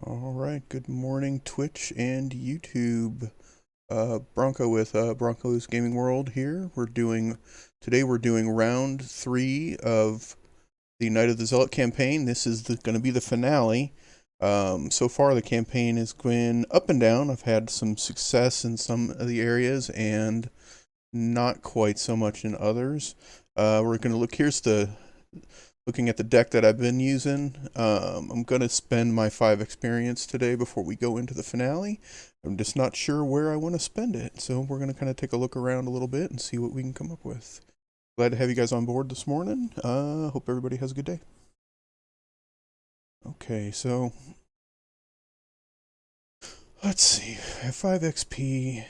All right, good morning, Twitch and YouTube. Bronco with Bronco's Gaming World here. Today we're doing round 3 of the Night of the Zealot campaign. This is going to be the finale. So far the campaign has been up and down. I've had some success in some of the areas and not quite so much in others. We're going to look, here's the looking at the deck that I've been using. I'm going to spend my 5 experience today before we go into the finale. I'm just not sure where I want to spend it, so we're going to kind of take a look around a little bit and see what we can come up with. Glad to have you guys on board this morning. Hope everybody has a good day. Okay, so let's see. I have 5 XP.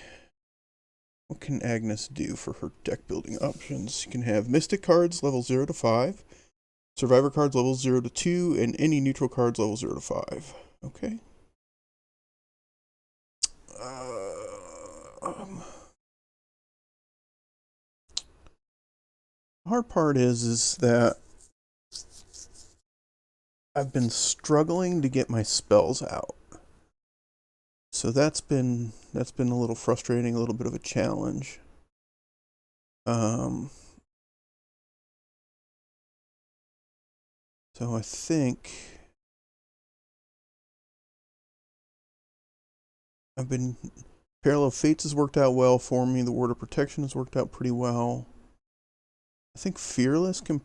What can Agnes do for her deck building options? You can have Mystic cards level 0 to 5. Survivor cards level 0 to 2, and any neutral cards level 0 to 5. Okay. Um, the hard part is that I've been struggling to get my spells out. So that's been a little frustrating, a little bit of a challenge. Um, so I think I've been Parallel Fates has worked out well for me. The Word of Protection has worked out pretty well. I think Fearless can I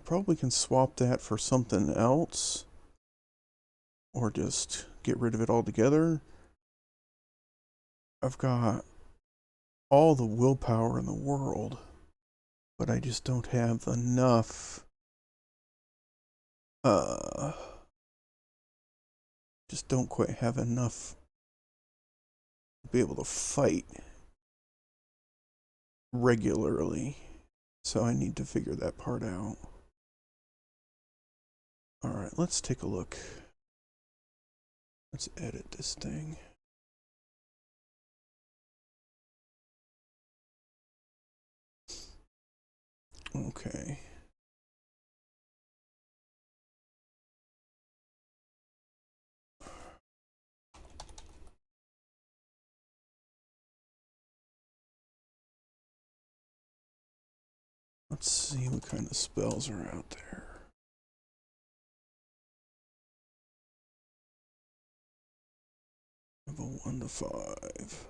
probably can swap that for something else. Or just get rid of it altogether. I've got all the willpower in the world, but I just don't have enough. Just don't quite have enough to be able to fight regularly. So I need to figure that part out. Alright, let's take a look. Let's edit this thing. Okay. Let's see what kind of spells are out there. Level 1 to 5.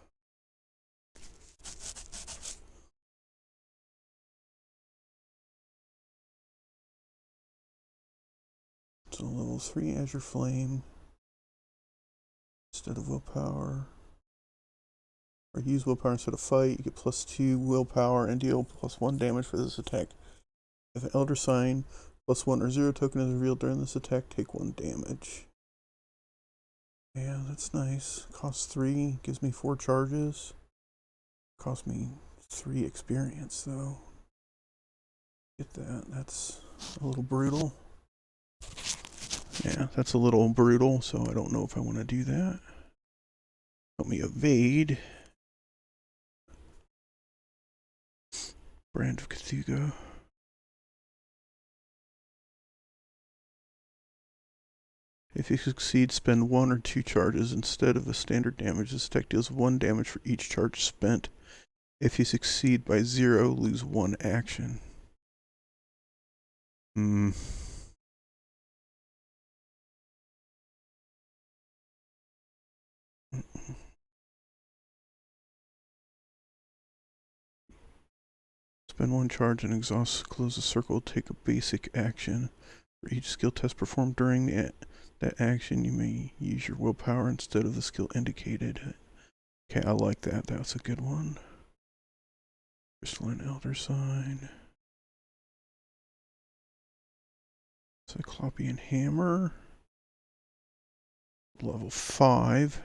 So level 3 Azure Flame. Instead of willpower. Or use willpower instead of fight. You get +2 willpower and deal +1 damage for this attack. If an Elder Sign +1 or 0 token is revealed during this attack, take 1 damage. Yeah, that's nice. Costs 3, gives me 4 charges. Cost me 3 experience, though. Get that. That's a little brutal. Yeah, that's a little brutal, so I don't know if I want to do that. Help me evade. Brand of Cthulhu. If you succeed, spend 1 or 2 charges instead of a standard damage. This attack deals 1 damage for each charge spent. If you succeed by 0, lose 1 action. Hmm. Spend 1 charge and exhaust. Close the circle. Take a basic action. For each skill test performed during that action, you may use your willpower instead of the skill indicated. Okay, I like that. That's a good one. Crystalline Elder Sign. Cyclopean Hammer. Level 5.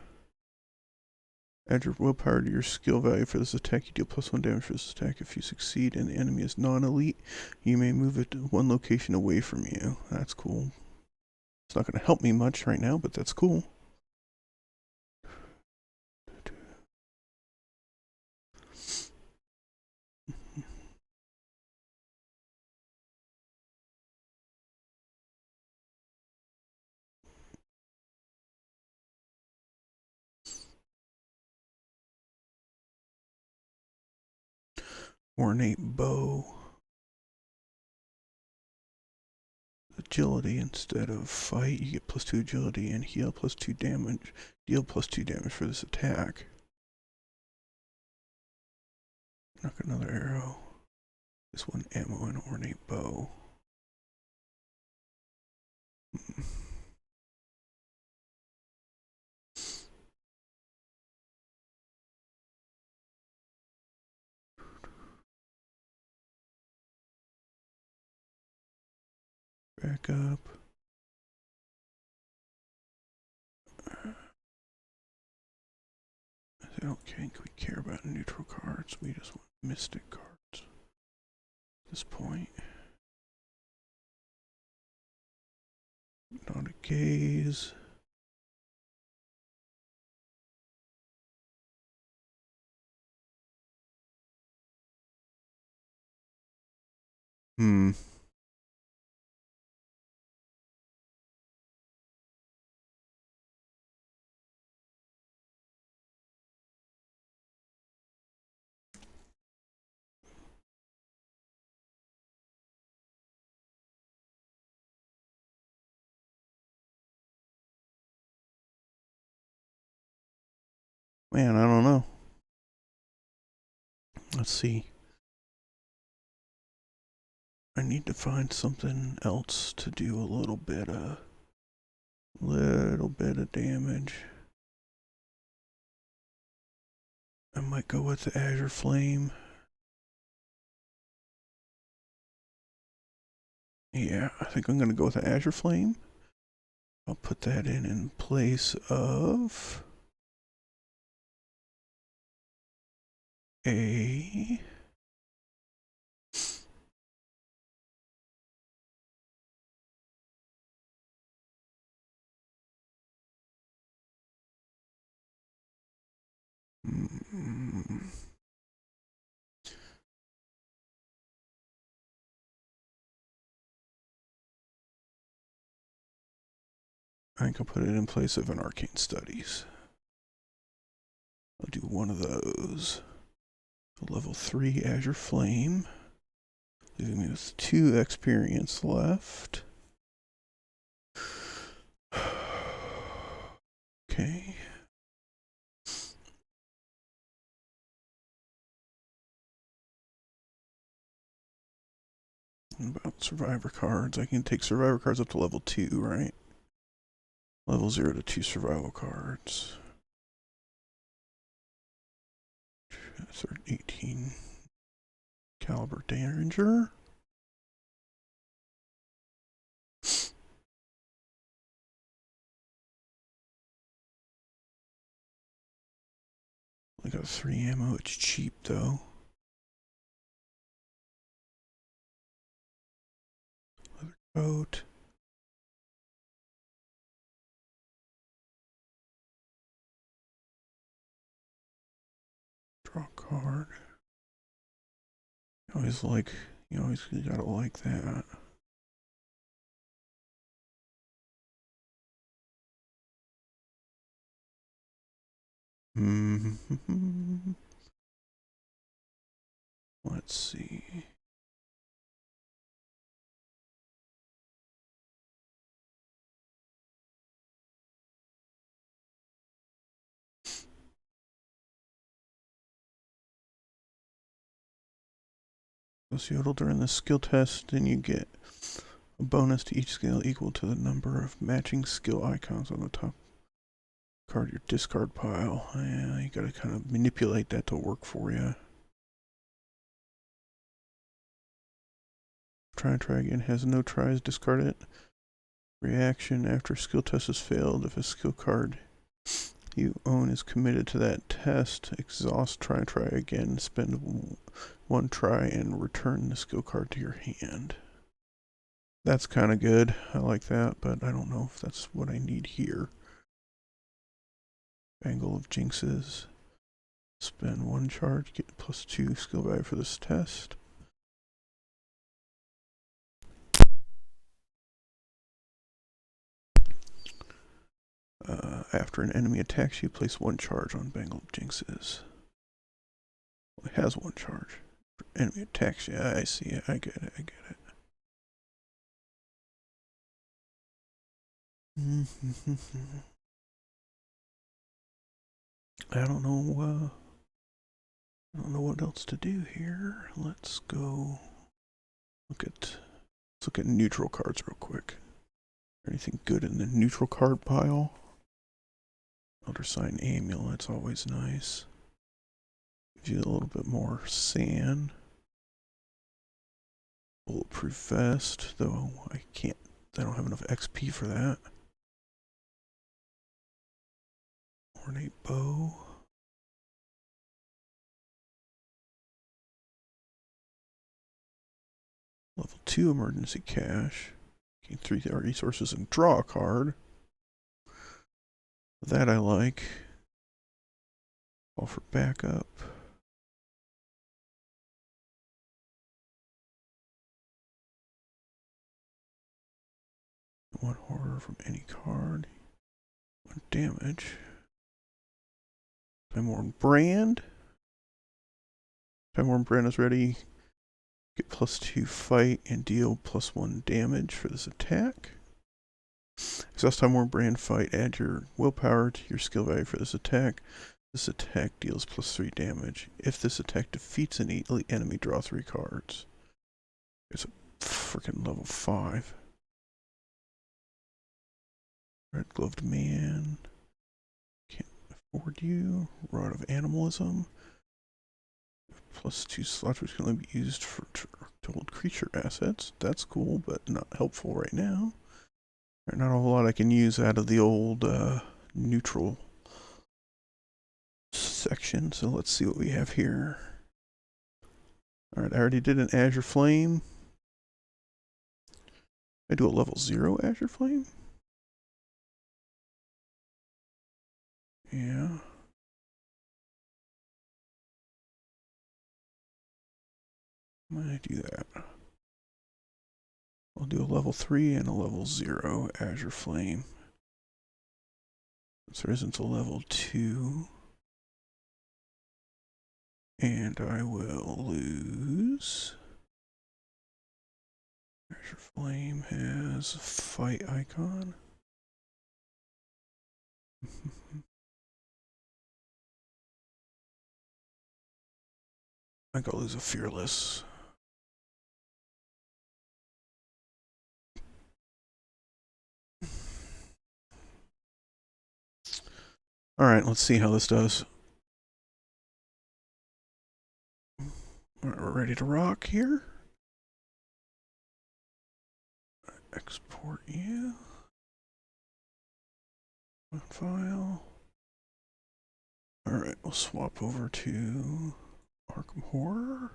Add your willpower to your skill value for this attack. You deal +1 damage for this attack. If you succeed and the enemy is non-elite, you may move it to 1 location away from you. That's cool. It's not going to help me much right now, but that's cool. Ornate bow. Agility instead of fight. You get +2 agility and heal +2 damage. Deal +2 damage for this attack. Knock another arrow. This one ammo and ornate bow. Back up. I don't think we care about neutral cards. We just want mystic cards at this point. Not a gaze. Man, I don't know. Let's see. I need to find something else to do a little bit of damage. I might go with the Azure Flame. Yeah, I think I'm gonna go with the Azure Flame. I'll put that in place of a I think I'll put it in place of an Arcane Studies. I'll do one of those. A level 3 Azure Flame, leaving me with 2 experience left. Okay. And about survivor cards, I can take survivor cards up to level 2, right? Level 0 to 2 survival cards. 18 caliber Derringer. I got 3 ammo, it's cheap though. Leather coat. Draw a card. You always gotta like that. Let's see. Zealot during the skill test, then you get a bonus to each skill equal to the number of matching skill icons on the top card of your discard pile. Yeah, you gotta kind of manipulate that to work for you. Try again. Has no tries, discard it. Reaction after skill test has failed. If a skill card you own is committed to that test, exhaust, try again, spend 1 try and return the skill card to your hand. That's kind of good. I like that, but I don't know if that's what I need here. Bangle of Jinxes. Spend 1 charge, get +2 skill value for this test. After an enemy attacks you, place 1 charge on Bangle of Jinxes. Well, it has 1 charge. Enemy attacks. Yeah, I see it. I get it. I get it. I don't know. I don't know what else to do here. Let's go look at. Let's look at neutral cards real quick. Anything good in the neutral card pile? Elder Sign Amulet's always nice. Gives you a little bit more sand. Bulletproof vest, though I don't have enough XP for that. Ornate bow. Level 2 emergency cache. Gain 3 resources and draw a card. That I like. Call for backup. One horror from any card. 1 damage. Time-worn brand. Time-worn brand is ready. Get +2 fight and deal +1 damage for this attack. Exhaust time-worn brand fight. Add your willpower to your skill value for this attack. This attack deals +3 damage. If this attack defeats an elite enemy, draw 3 cards. It's a freaking level 5. Red Gloved Man. Can't afford you. Rod of Animalism. +2 slots, which can only be used for to hold creature assets. That's cool, but not helpful right now. Right, not a whole lot I can use out of the old neutral section. So let's see what we have here. Alright, I already did an Azure Flame. I do a level 0 Azure Flame? Yeah. I'm gonna do that. I'll do a level 3 and a level 0 Azure Flame. So there isn't a level 2. And I will lose. Azure Flame has a fight icon. I think I'll lose a Fearless. Alright, let's see how this does. Alright, we're ready to rock here. Export you. One file. Alright, we'll swap over to Arkham Horror.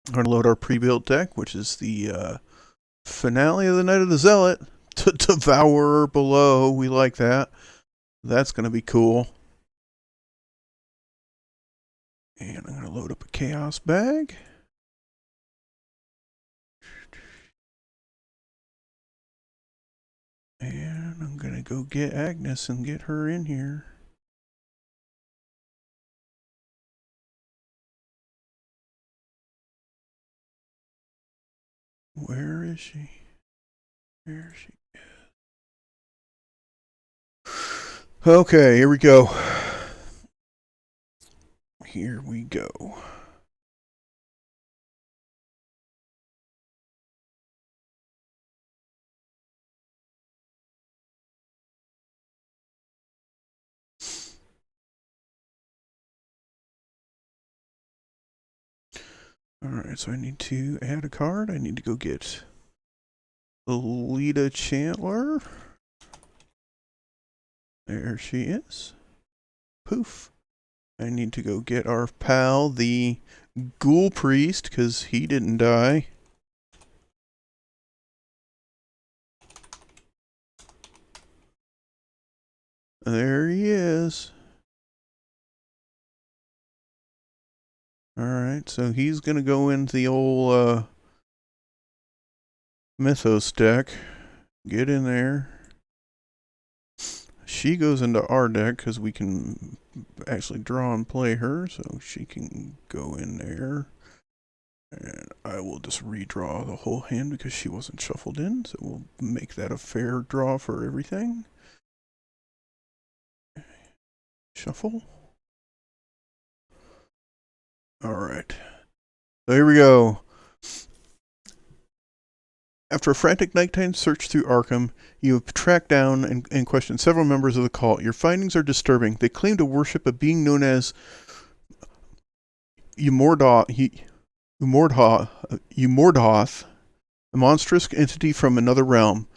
I'm going to load our pre-built deck, which is the finale of the Night of the Zealot. Devourer below. We like that. That's going to be cool. And I'm going to load up a Chaos bag. And I'm going to go get Agnes and get her in here. Where is she? There she is. Okay, here we go. Here we go. Alright, so I need to add a card. I need to go get Lita Chandler. There she is. Poof. I need to go get our pal, the Ghoul Priest, because he didn't die. There he is. Alright, so he's going to go into the old Mythos deck. Get in there. she goes into our deck because we can actually draw and play her, so she can go in there. And I will just redraw the whole hand because she wasn't shuffled in, so we'll make that a fair draw for everything. Shuffle. Alright. So here we go. After a frantic nighttime search through Arkham, you have tracked down and questioned several members of the cult. Your findings are disturbing. They claim to worship a being known as Umordhoth, a monstrous entity from another realm.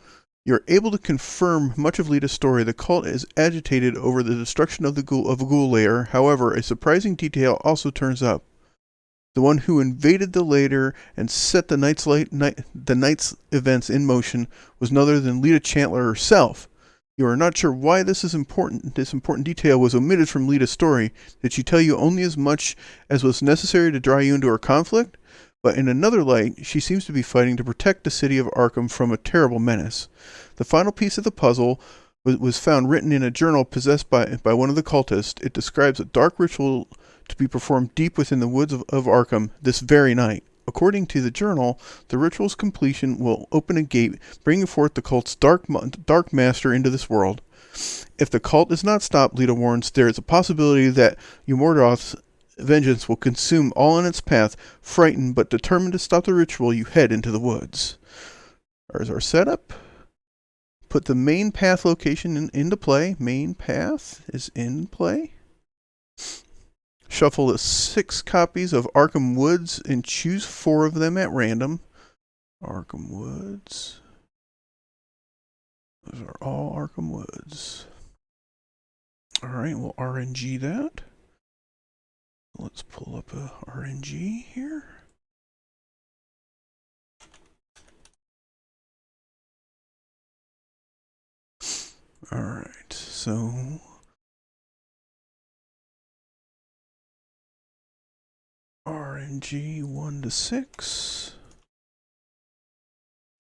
You're able to confirm much of Lita's story. The cult is agitated over the destruction of a ghoul lair. However, a surprising detail also turns up. The one who invaded the lair and set the night's events in motion was none other than Lita Chandler herself. You are not sure why this important detail was omitted from Lita's story. Did she tell you only as much as was necessary to draw you into her conflict? But in another light, she seems to be fighting to protect the city of Arkham from a terrible menace. The final piece of the puzzle was found written in a journal possessed by one of the cultists. It describes a dark ritual to be performed deep within the woods of Arkham this very night. According to the journal, the ritual's completion will open a gate, bringing forth the cult's dark master into this world. If the cult is not stopped, Lita warns, there is a possibility that Umordhoth's vengeance will consume all in its path. Frightened but determined to stop the ritual, you head into the woods. There's our setup. Put the main path location into play. Main path is in play. Shuffle the 6 copies of Arkham Woods and choose 4 of them at random. Arkham Woods. Those are all Arkham Woods. Alright, we'll RNG that. Let's pull up a RNG here. Alright, so RNG 1 to 6.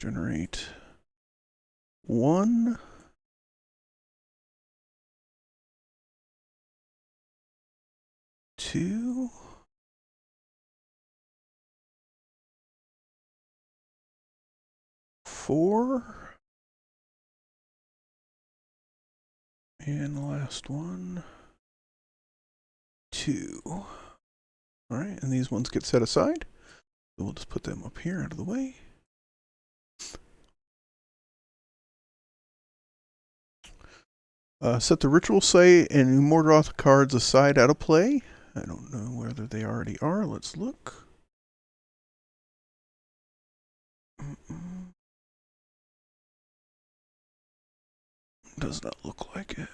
Generate 1. 2. 4. And the last one. 2. Alright, and these ones get set aside. So we'll just put them up here out of the way. Set the ritual site and Umordhoth cards aside out of play. I don't know whether they already are. Let's look. Does not look like it.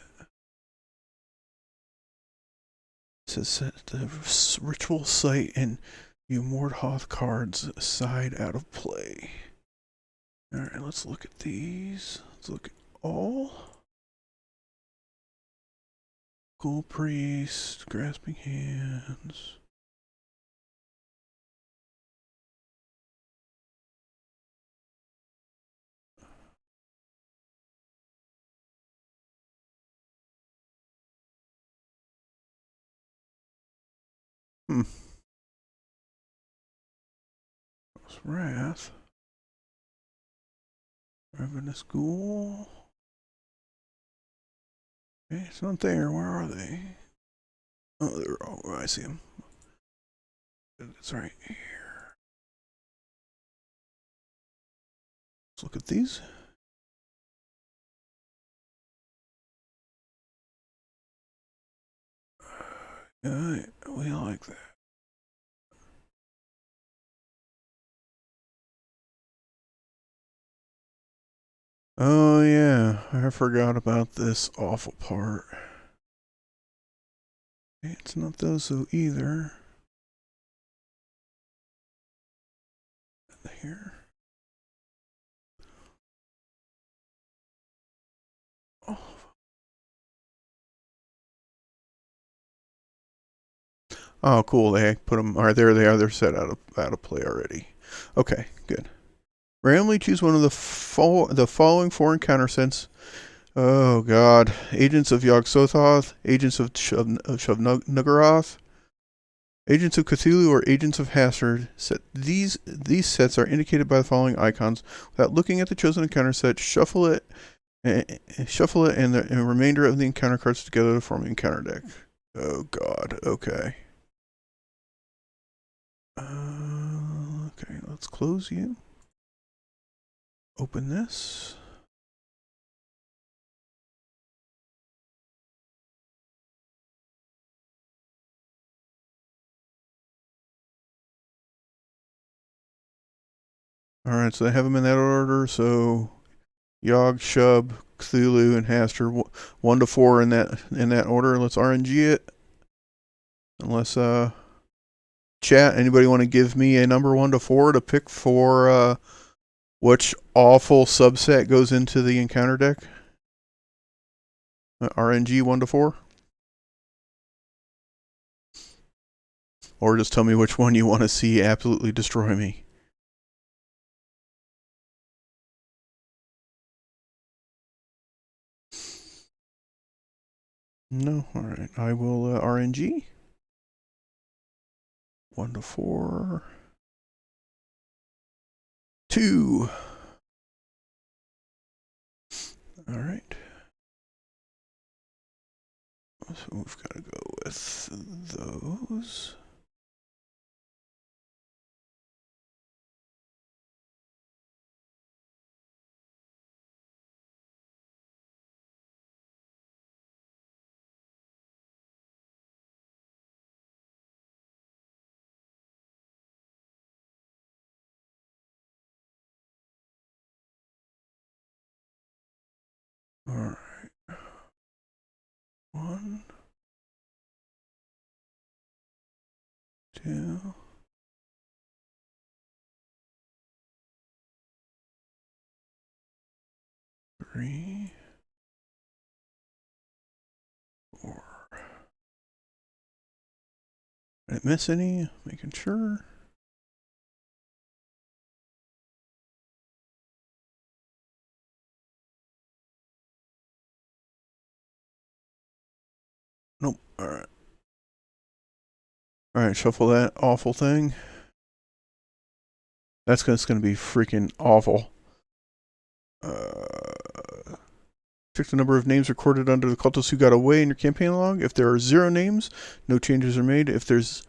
It says set the ritual site and Umordhoth cards aside out of play. Alright, let's look at these. Let's look at all. Ghoul Priest, Grasping Hands. Wrath. Ravenous Ghoul. Okay, it's not there. Where are they? Oh, they're all. Oh, I see them. It's right here. Let's look at these. We like that. Oh yeah, I forgot about this awful part. It's not those either. Here. Oh. Oh, cool. They put them. All right, there they are. They're set out of play already. Okay, good. Randomly choose one of the following 4 encounter sets Oh God! Agents of Yog-Sothoth, Agents of Shub-Nugaroth, Agents of Cthulhu, or Agents of Hastur. These sets are indicated by the following icons. Without looking at the chosen encounter set, shuffle it, and the remainder of the encounter cards together to form an encounter deck. Oh God! Okay. Okay, let's close you. Open this. Alright, so I have them in that order. So Yogg, Shub, Cthulhu, and Hastur, 1 to 4 in that order. Let's RNG it. Unless chat, anybody want to give me a number 1 to 4 to pick for which awful subset goes into the encounter deck? RNG 1 to 4? Or just tell me which one you want to see absolutely destroy me. No? Alright, I will RNG. 1 to 4. 2. Alright. So we've got to go with those. Alright. 1, 2, 3, 4. Did I miss any? Making sure. Nope. Alright. Alright, shuffle that awful thing. That's going to be freaking awful. Check the number of names recorded under the cultists who got away in your campaign log. If there are 0 names, no changes are made. If there's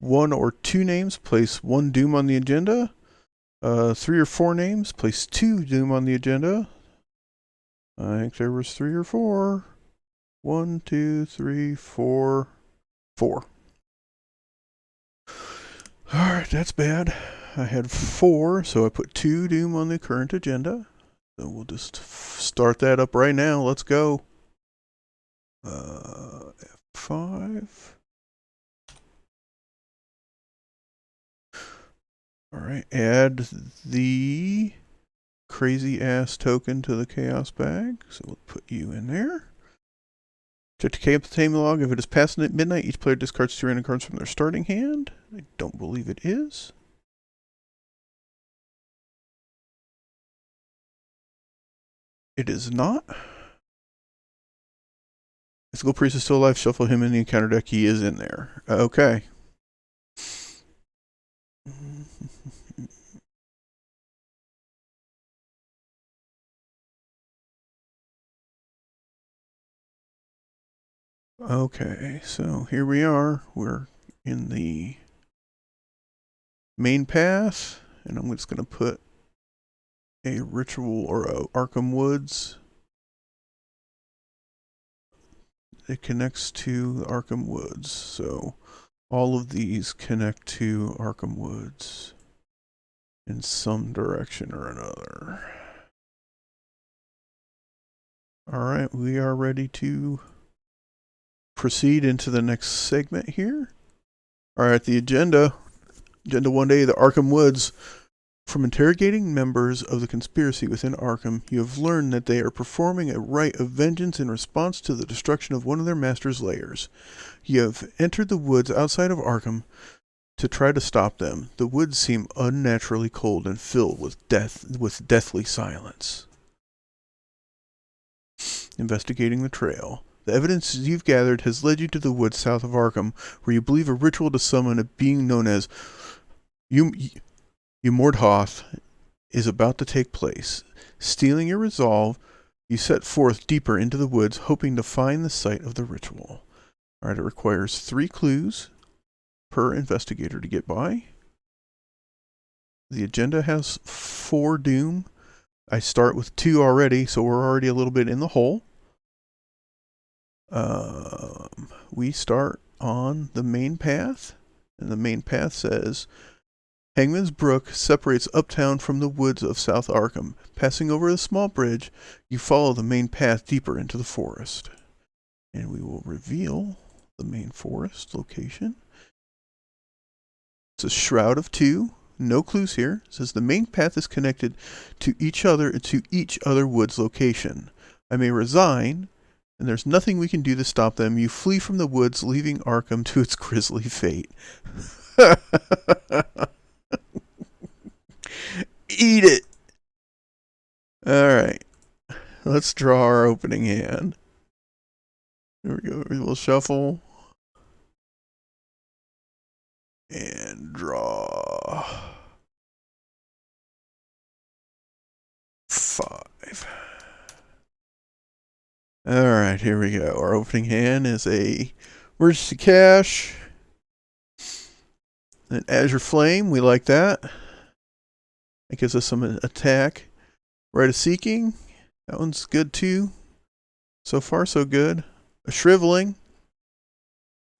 1 or 2 names, place 1 doom on the agenda. 3 or 4 names, place 2 doom on the agenda. I think there was 3 or 4. 1, 2, 3, 4. 4. Alright, that's bad. I had 4, so I put 2 doom on the current agenda. So we'll just start that up right now. Let's go. F5. Alright, add the crazy ass token to the chaos bag. So we'll put you in there. Check the campaign log. If it is past midnight, each player discards 2 random cards from their starting hand. I don't believe it is. It is not. Mystical Priest is still alive. Shuffle him in the encounter deck. He is in there. Okay. Okay, so here we are. We're in the main path, and I'm just going to put a ritual or a Arkham Woods. It connects to the Arkham Woods, so all of these connect to Arkham Woods in some direction or another. Alright, we are ready to proceed into the next segment here. Alright, the agenda 1A, the Arkham Woods. From interrogating members of the conspiracy within Arkham, you have learned that they are performing a rite of vengeance in response to the destruction of one of their master's lairs. You have entered the woods outside of Arkham to try to stop them. The woods seem unnaturally cold and filled with deathly silence. Investigating the trail. The evidence you've gathered has led you to the woods south of Arkham, where you believe a ritual to summon a being known as Mordhoth is about to take place. Stealing your resolve, you set forth deeper into the woods, hoping to find the site of the ritual. Alright, it requires 3 clues per investigator to get by. The agenda has 4 doom. I start with 2 already, so we're already a little bit in the hole. We start on the main path, and the main path says, Hangman's Brook separates uptown from the woods of South Arkham. Passing over a small bridge, you follow the main path deeper into the forest. And we will reveal the main forest location. It's a shroud of 2. No clues here. It says the main path is connected to each other woods location. I may resign, and there's nothing we can do to stop them. You flee from the woods, leaving Arkham to its grisly fate. Eat it! Alright. Let's draw our opening hand. There we go. We'll shuffle. And draw. 5. Alright, here we go. Our opening hand is a emergency cash. An Azure Flame, we like that. It gives us some attack. Rite of Seeking, that one's good too. So far, so good. A Shriveling.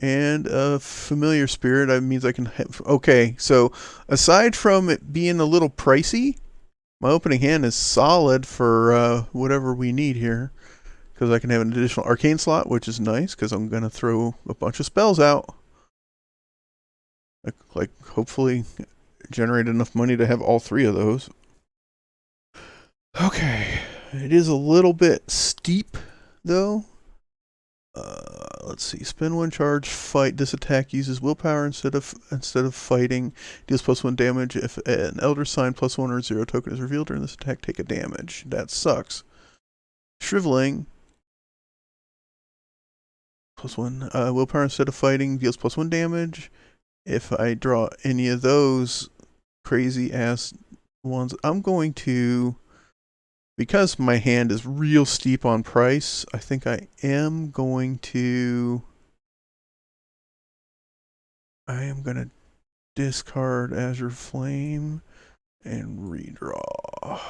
And a Familiar Spirit, that means I can have... Okay, so aside from it being a little pricey, my opening hand is solid for whatever we need here. Because I can have an additional Arcane slot, which is nice, because I'm going to throw a bunch of spells out. Like, hopefully generate enough money to have all 3 of those. Okay, it is a little bit steep, though. Let's see. Spend 1 charge, fight. This attack uses willpower instead of fighting. Deals +1 damage. If an Elder Sign +1 or 0 token is revealed during this attack, take a damage. That sucks. Shriveling. +1 willpower instead of fighting. Deals +1 damage. If I draw any of those crazy ass ones, I'm going to... Because my hand is real steep on price, I think I am going to... I am going to discard Azure Flame and redraw.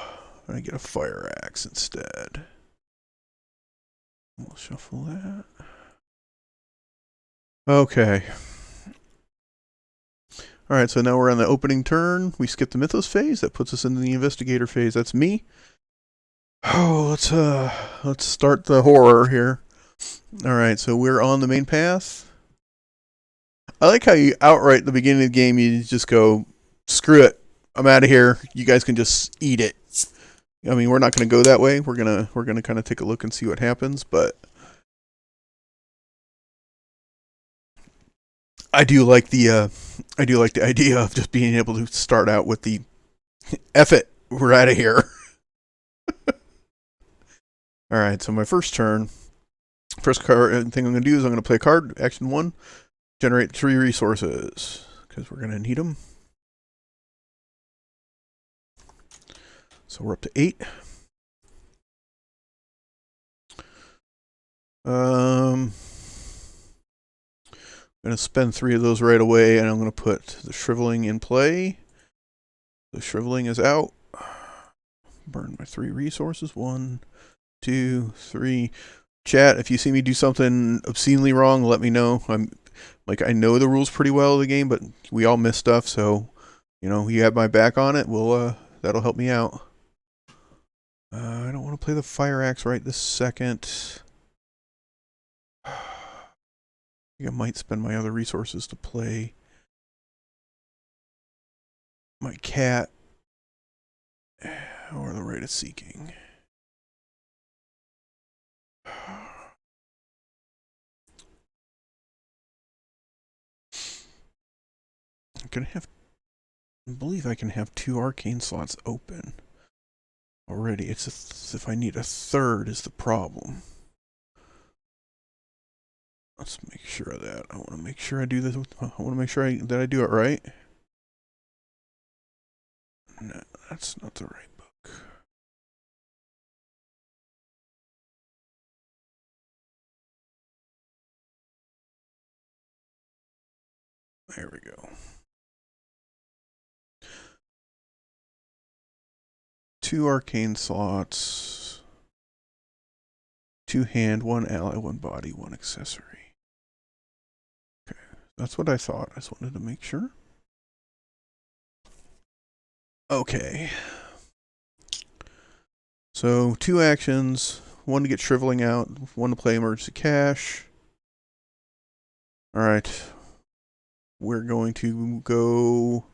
I get a Fire Axe instead. We'll shuffle that. Okay. Alright, so now we're on the opening turn. We skip the Mythos phase. That puts us into the Investigator phase. That's me. Oh, let's start the horror here. Alright, so we're on the main path. I like how you outright at the beginning of the game, you just go, screw it, I'm out of here. You guys can just eat it. I mean, we're not going to go that way. We're gonna kind of take a look and see what happens, but I do like the idea of just being able to start out with the F it, we're out of here. Alright, so my first turn, first card thing I'm going to do is I'm going to play a card, action 1, generate 3 resources, because we're going to need them. So we're up to 8. I'm going to spend 3 of those right away, and I'm going to put the Shriveling in play. The Shriveling is out. Burn my 3 resources. 1, 2, 3. Chat, if you see me do something obscenely wrong, let me know. I know the rules pretty well of the game, but we all miss stuff, so you have my back on it. That'll help me out. I don't want to play the Fire Axe right this second. I think I might spend my other resources to play my cat or the Rite of Seeking. I believe I can have 2 arcane slots open already. It's if I need a third is the problem. Let's make sure of that. I want to make sure I do this. I want to make sure that I do it right. No, that's not the right book. There we go. 2 arcane slots. 2 hand, 1 ally, 1 body, 1 accessory. Okay, that's what I thought. I just wanted to make sure. Okay. So 2 actions, 1 to get shriveling out, 1 to play emergency cash. Alright. We're going to go...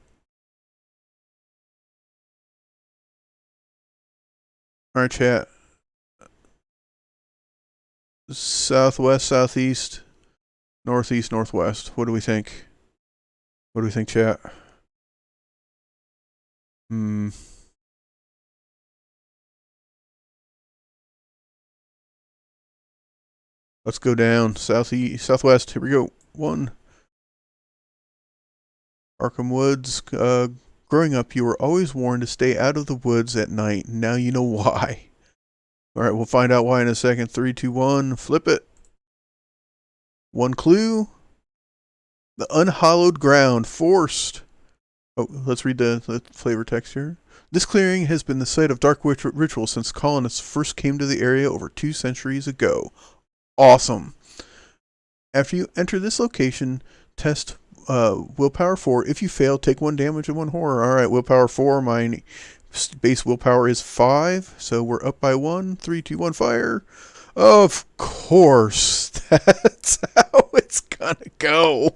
Alright, chat. Southwest, southeast, northeast, northwest. What do we think? What do we think, chat? Let's go down. Southeast, southwest. Here we go. 1. Arkham Woods. Growing up, you were always warned to stay out of the woods at night. Now you know why. Alright, we'll find out why in a second. 3, 2, 1. Flip it. 1 clue. The unhallowed ground. Forced. Oh, let's read the flavor text here. This clearing has been the site of dark rituals since colonists first came to the area over 2 centuries ago. Awesome. After you enter this location, test willpower 4. If you fail, take 1 damage and 1 horror. Alright, willpower 4. My base willpower is 5, so we're up by 1. 3, 2, 1, fire. Of course. That's how it's gonna go.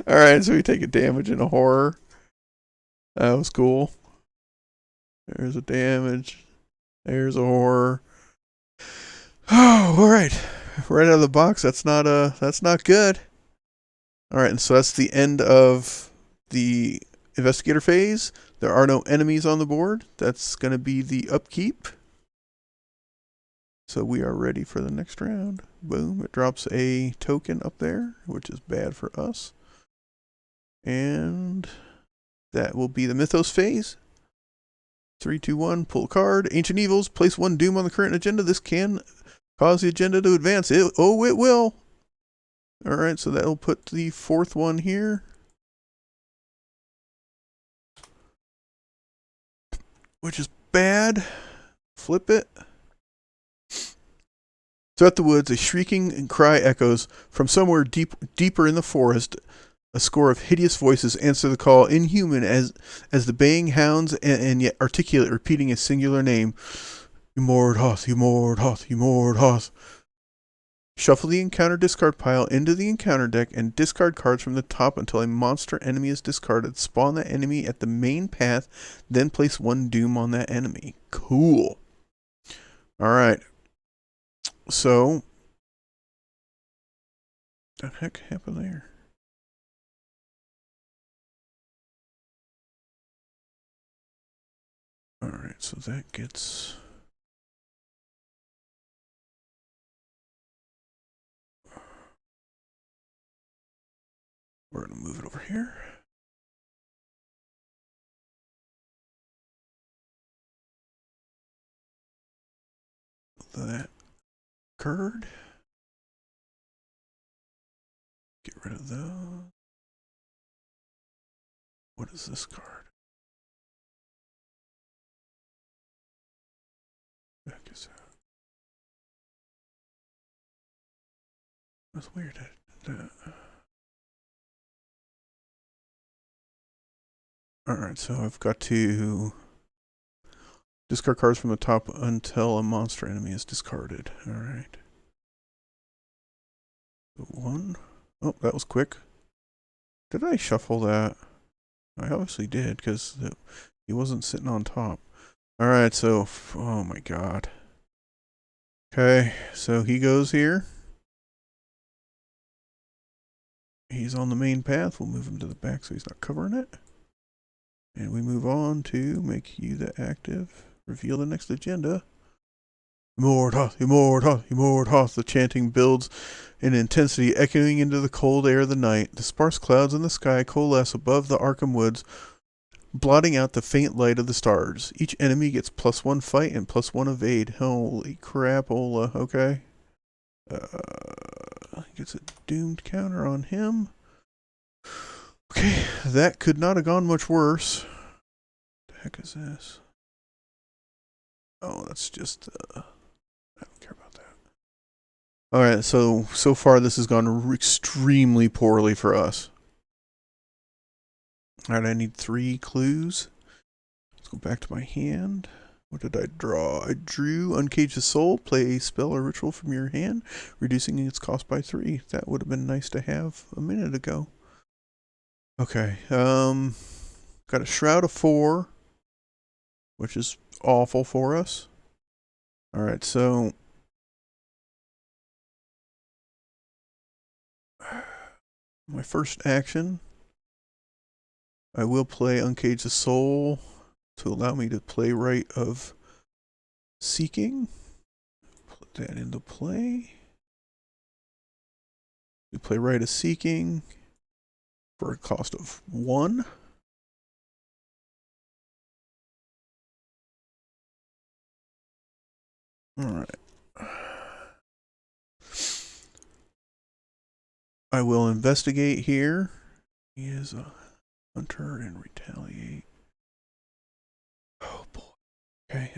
Alright, so we take a damage and a horror. That was cool. There's a damage. There's a horror. Oh, alright. Right out of the box, that's not good. Alright, and so that's the end of the investigator phase. There are no enemies on the board. That's going to be the upkeep. So we are ready for the next round. Boom, it drops a token up there, which is bad for us. And that will be the Mythos phase. 3, 2, 1, pull a card. Ancient Evils, place 1 Doom on the current agenda. This can cause the agenda to advance. It will. Alright, so that'll put the 4th one here. Which is bad. Flip it. Throughout the woods, a shrieking cry echoes from somewhere deeper in the forest. A score of hideous voices answer the call, inhuman as the baying hounds, and yet articulate, repeating a singular name. Umord Hoth. Shuffle the encounter discard pile into the encounter deck and discard cards from the top until a monster enemy is discarded. Spawn that enemy at the main path, then place 1 Doom on that enemy. Cool. Alright. So, what the heck happened there? Alright, so that gets... We're going to move it over here. That card. Get rid of those. What is this card? Back is out. That's weird. Alright, so I've got to discard cards from the top until a monster enemy is discarded. Alright. 1. Oh, that was quick. Did I shuffle that? I obviously did, because he wasn't sitting on top. Alright, so... Oh my god. Okay, so he goes here. He's on the main path. We'll move him to the back so he's not covering it. And we move on to make you the active. Reveal the next agenda. Immortal, immortal, immortal. The chanting builds in intensity, echoing into the cold air of the night. The sparse clouds in the sky coalesce above the Arkham woods, blotting out the faint light of the stars. Each enemy gets +1 fight and +1 evade. Holy crapola. Okay. Gets a doomed counter on him. Okay, that could not have gone much worse. What the heck is this? Oh, that's just, I don't care about that. Alright, so far this has gone extremely poorly for us. Alright, I need 3 clues. Let's go back to my hand. What did I draw? I drew Uncage the Soul. Play a spell or ritual from your hand, reducing its cost by 3. That would have been nice to have a minute ago. Okay, got a Shroud of 4, which is awful for us. Alright, so my first action, I will play Uncage the Soul to allow me to play Rite of Seeking. Put that into play. We play Rite of Seeking for a cost of 1. Alright. I will investigate here. He is a hunter and retaliate. Oh boy. Okay.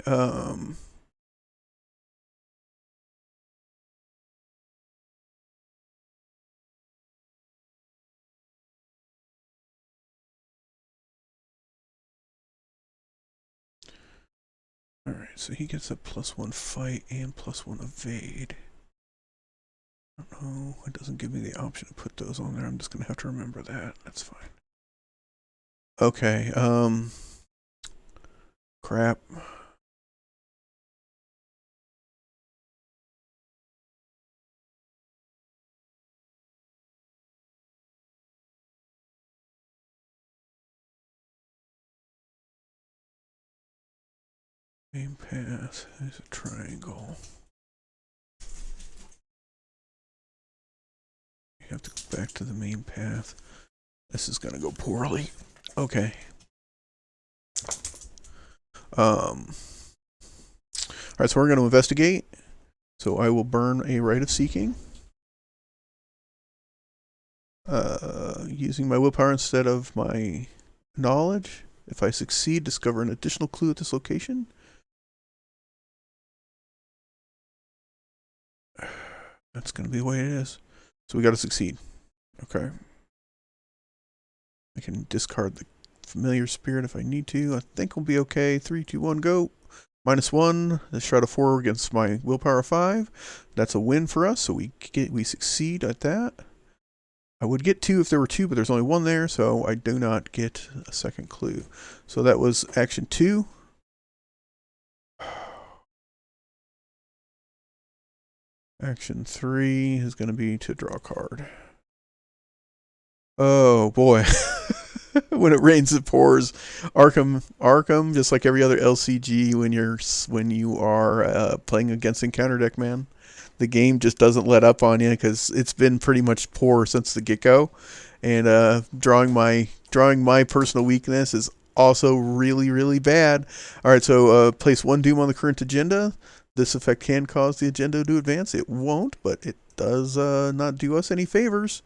Alright, so he gets a +1 fight and +1 evade. I don't know. It doesn't give me the option to put those on there. I'm just gonna have to remember that. That's fine. Okay, crap. Main path is a triangle. You have to go back to the main path. This is gonna go poorly. Okay. Alright, so we're gonna investigate. So I will burn a Rite of Seeking. Using my willpower instead of my knowledge. If I succeed, discover an additional clue at this location. That's going to be the way it is. So we got to succeed. Okay. I can discard the familiar spirit if I need to. I think we'll be okay. 3, 2, 1, go. -1. The Shroud of 4 against my willpower of 5. That's a win for us, so we succeed at that. I would get 2 if there were 2, but there's only 1 there, so I do not get a second clue. So that was action 2. Action 3 is going to be to draw a card. Oh boy. When it rains, it pours. Arkham, just like every other LCG, when you are playing against Encounter Deck, man, the game just doesn't let up on you because it's been pretty much poor since the get-go. And drawing my personal weakness is also really, really bad. All right, so place 1 Doom on the current agenda. This effect can cause the agenda to advance. It won't, but it does not do us any favors.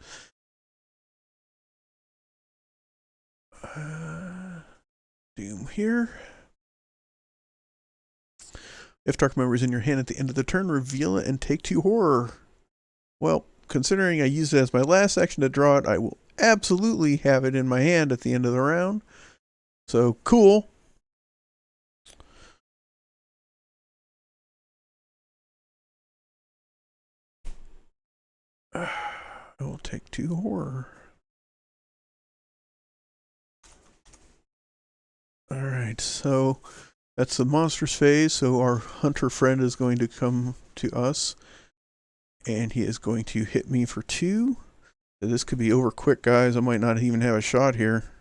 Doom here. If Dark Memory is in your hand at the end of the turn, reveal it and take 2 horror. Well, considering I used it as my last action to draw it, I will absolutely have it in my hand at the end of the round. So, cool. I will take 2 horror. Alright, so that's the monsters phase. So our hunter friend is going to come to us. And he is going to hit me for 2. So this could be over quick, guys. I might not even have a shot here.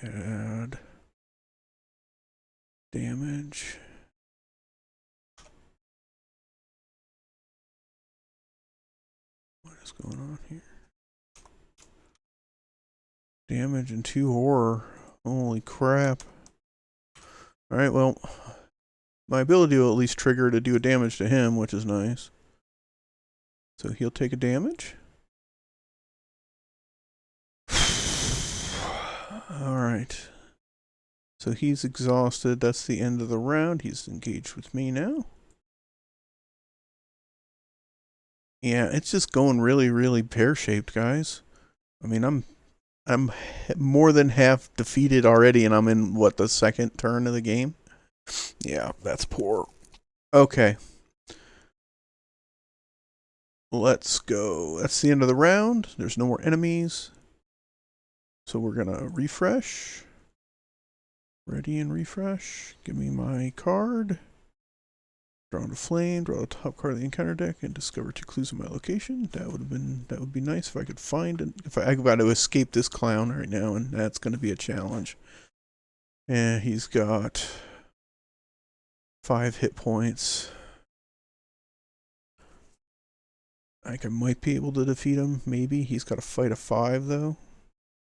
Add damage. What is going on here? Damage and 2 horror. Holy crap. Alright, well, my ability will at least trigger to do a damage to him, which is nice. So he'll take a damage. Alright. So he's exhausted. That's the end of the round. He's engaged with me now. Yeah, it's just going really, really pear-shaped, guys. I mean, I'm more than half defeated already, and I'm in, what, the second turn of the game? Yeah, that's poor. Okay. Let's go. That's the end of the round. There's no more enemies. So we're going to refresh. Ready and refresh. Give me my card. Draw a flame, draw the top card of the encounter deck, and discover 2 clues of my location. That would be nice if I could find it. If I got to escape this clown right now, and that's going to be a challenge. And he's got 5 hit points. I think I might be able to defeat him, maybe. He's got a fight of 5, though.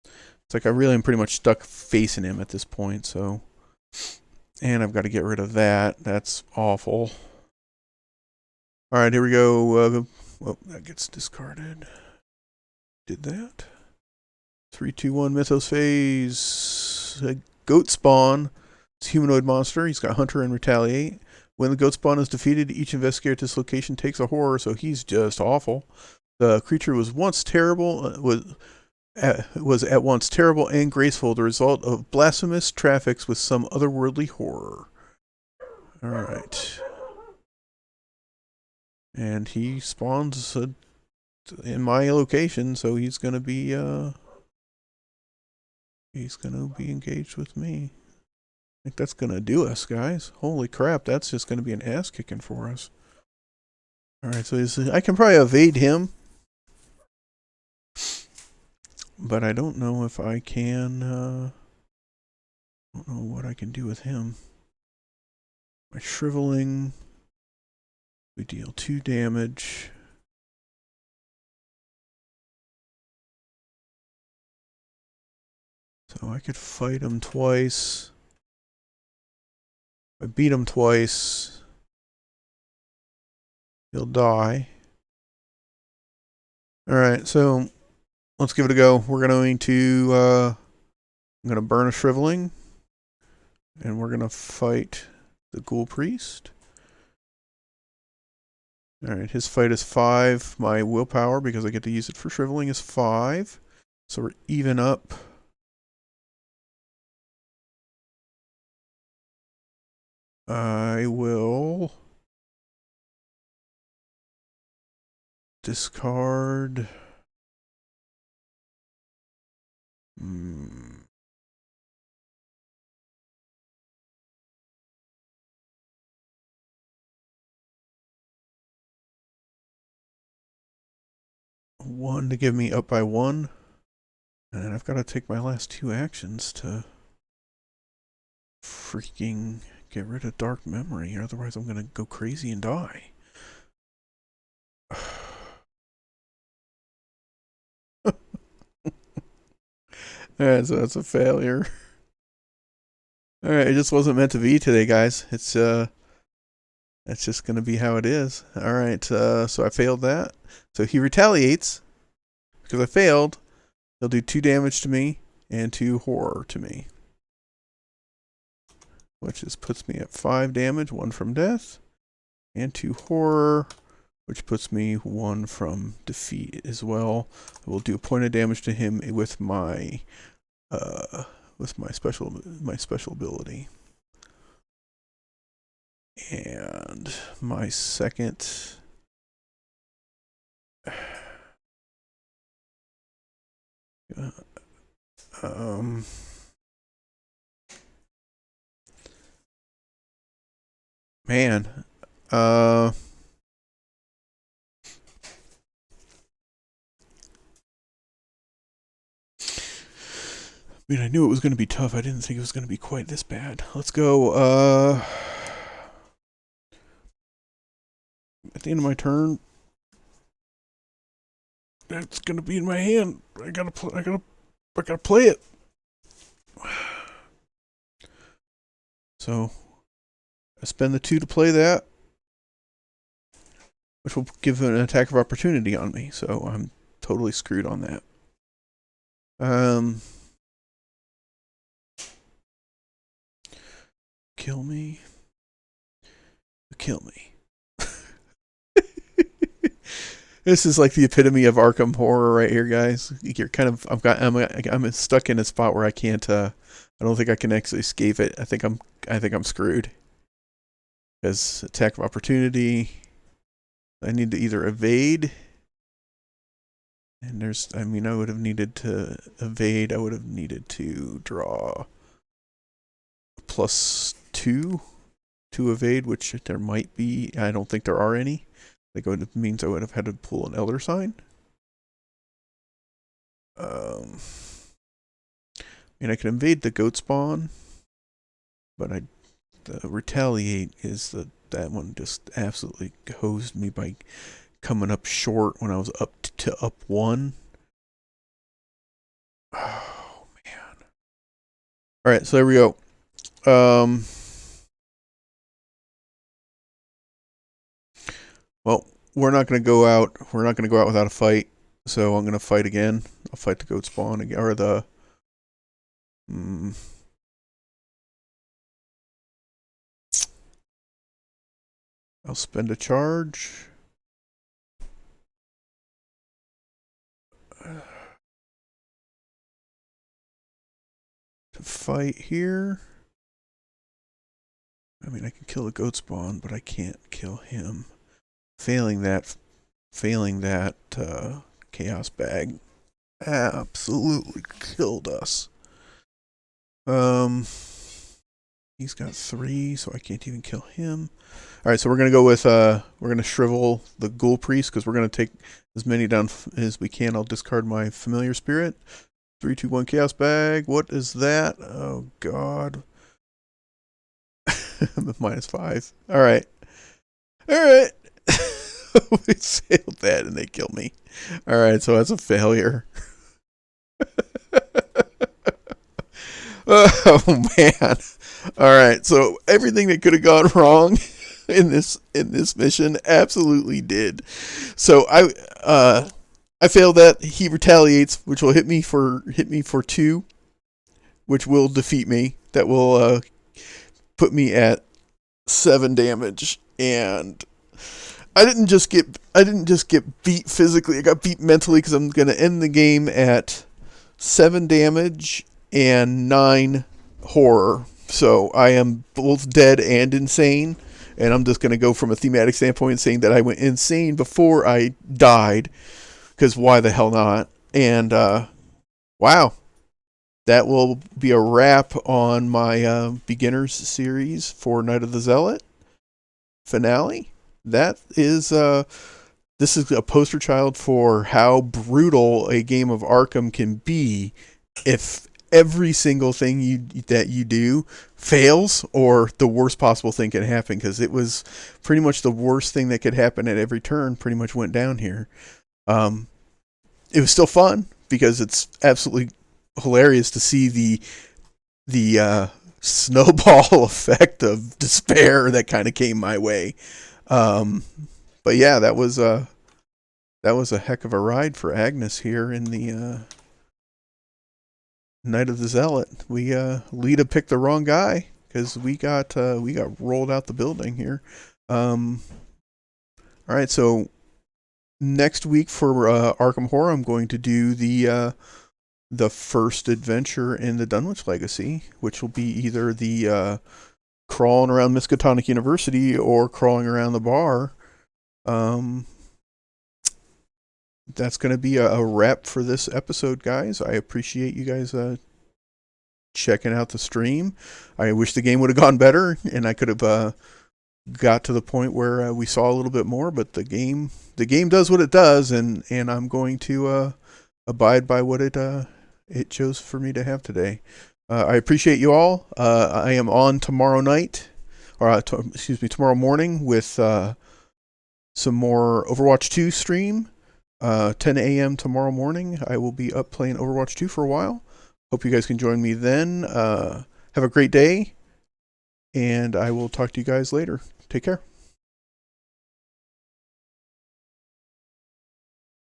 It's like I really am pretty much stuck facing him at this point, so... And I've got to get rid of that. That's awful. Alright, here we go. Well, that gets discarded. Did that. 3, 2, 1, Mythos phase. A goat spawn. It's a humanoid monster. He's got Hunter and Retaliate. When the goat spawn is defeated, each investigator at this location takes a horror, so he's just awful. The creature was once terrible, was at once terrible and graceful, the result of blasphemous traffics with some otherworldly horror. Alright. And he spawns in my location, so he's gonna be engaged with me. I think that's gonna do us, guys. Holy crap, that's just gonna be an ass kicking for us. Alright, so I can probably evade him. But I don't know if I can, I don't know what I can do with him. My shriveling, we deal 2 damage. So I could fight him twice. If I beat him twice, he'll die. Alright, so let's give it a go. We're going to, I'm going to burn a shriveling. And we're going to fight the ghoul priest. Alright, his fight is 5. My willpower, because I get to use it for shriveling, is 5. So we're even up. I will discard. One to give me up by 1. And I've got to take my last 2 actions to freaking get rid of dark memory. Otherwise I'm going to go crazy and die. Alright, so that's a failure. Alright, it just wasn't meant to be today, guys. It's just gonna be how it is. Alright, so I failed that. So he retaliates. Because I failed, he'll do 2 damage to me and 2 horror to me. Which just puts me at 5 damage, 1 from death, and 2 horror, which puts me 1 from defeat as well. I will do a point of damage to him with my special ability. And my second man, mean, I knew it was going to be tough. I didn't think it was going to be quite this bad. Let's go. At the end of my turn, that's going to be in my hand. I gotta play it. So I spend the 2 to play that, which will give an attack of opportunity on me. So I'm totally screwed on that. Kill me. Kill me. This is like the epitome of Arkham horror right here, guys. You're kind of I'm stuck in a spot where I can't I don't think I can actually escape it. I think I'm screwed. Because attack of opportunity, I need to either evade, and I would have needed to evade. I would have needed to draw +2 to evade, which there might be. I don't think there are any. That means I would have had to pull an Elder Sign. I can invade the goat spawn, but the retaliate is that one just absolutely hosed me by coming up short when I was up to up 1. Oh man! All right, so there we go. Well, we're not going to go out. We're not going to go out without a fight. So I'm going to fight again. I'll fight the goat spawn again, or the. I'll spend a charge. To fight here. I mean, I can kill the goat spawn, but I can't kill him. Failing that chaos bag absolutely killed us. He's got 3, so I can't even kill him. All right, so we're gonna go with we're gonna shrivel the ghoul priest because we're gonna take as many down as we can. I'll discard my familiar spirit. 3, 2, 1 chaos bag. What is that? Oh god. I'm at -5. All right. We sailed that and they killed me. All right, so that's a failure. Oh man. All right, so everything that could have gone wrong in this mission absolutely did. So I failed that. He retaliates, which will hit me for 2, which will defeat me. That will put me at 7 damage, and I didn't just get beat physically. I got beat mentally because I'm going to end the game at 7 damage and 9 horror. So I am both dead and insane, and I'm just going to go from a thematic standpoint saying that I went insane before I died, because why the hell not? And wow, that will be a wrap on my beginners series for Night of the Zealot finale. That is this is a poster child for how brutal a game of Arkham can be if every single thing that you do fails, or the worst possible thing can happen, because it was pretty much the worst thing that could happen at every turn pretty much went down here. It was still fun because it's absolutely hilarious to see the snowball effect of despair that kind of came my way. But yeah, that was a heck of a ride for Agnes here in the Night of the Zealot. Lita picked the wrong guy because we got rolled out the building here. All right, so next week for Arkham Horror, I'm going to do the first adventure in the Dunwich Legacy, which will be either the crawling around Miskatonic University or crawling around the bar. That's going to be a wrap for this episode, guys. I appreciate you guys checking out the stream. I wish the game would have gone better and I could have got to the point where we saw a little bit more, but the game does what it does, and I'm going to abide by what it it chose for me to have today. I appreciate you all. I am on tomorrow night, or excuse me, tomorrow morning with some more Overwatch 2 stream. 10 a.m. tomorrow morning. I will be up playing Overwatch 2 for a while. Hope you guys can join me then. Have a great day, and I will talk to you guys later. Take care.